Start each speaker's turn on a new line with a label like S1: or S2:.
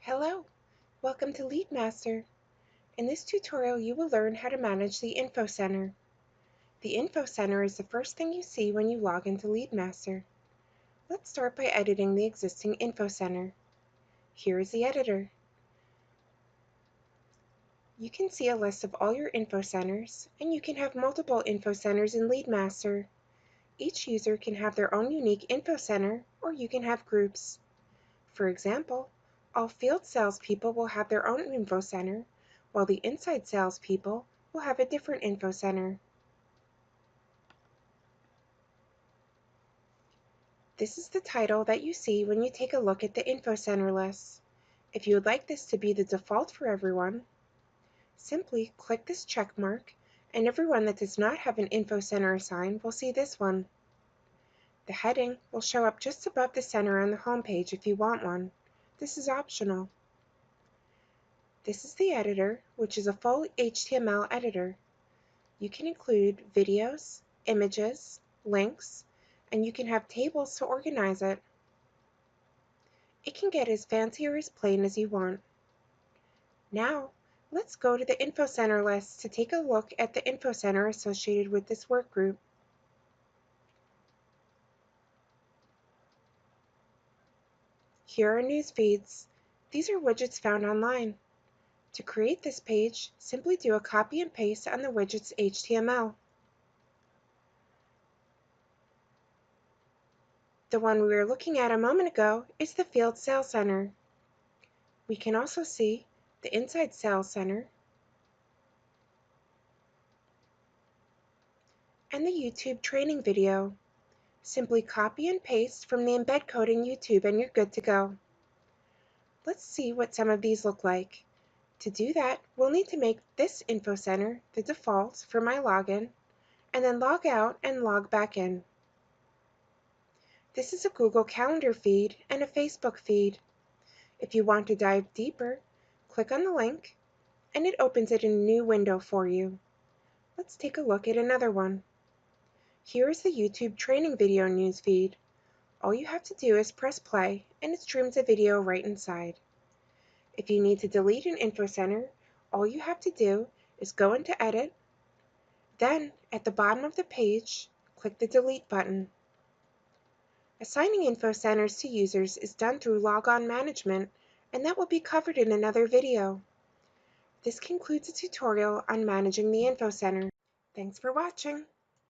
S1: Hello, welcome to LeadMaster. In this tutorial, you will learn how to manage the Info Center. The Info Center is the first thing you see when you log into LeadMaster. Let's start by editing the existing Info Center. Here is the editor. You can see a list of all your Info Centers, and you can have multiple Info Centers in LeadMaster. Each user can have their own unique Info Center, or you can have groups. For example, all field salespeople will have their own Info Center, while the inside salespeople will have a different Info Center. This is the title that you see when you take a look at the Info Center list. If you would like this to be the default for everyone, simply click this check mark, and everyone that does not have an Info Center assigned will see this one. The heading will show up just above the center on the home page if you want one. This is optional. This is the editor, which is a full HTML editor. You can include videos, images, links, and you can have tables to organize it. It can get as fancy or as plain as you want. Now, let's go to the Info Center list to take a look at the Info Center associated with this workgroup. Here are news feeds. These are widgets found online. To create this page, simply do a copy and paste on the widget's HTML. The one we were looking at a moment ago is the Field Sales Center. We can also see the Inside Sales Center and the YouTube training video. Simply copy and paste from the embed code in YouTube and you're good to go. Let's see what some of these look like. To do that, we'll need to make this Info Center the default for my login, and then log out and log back in. This is a Google Calendar feed and a Facebook feed. If you want to dive deeper, click on the link, and it opens it in a new window for you. Let's take a look at another one. Here is the YouTube training video news feed. All you have to do is press play, and it streams a video right inside. If you need to delete an Info Center, all you have to do is go into Edit, then at the bottom of the page, click the Delete button. Assigning Info Centers to users is done through Logon Management, and that will be covered in another video. This concludes the tutorial on managing the Info Center. Thanks for watching.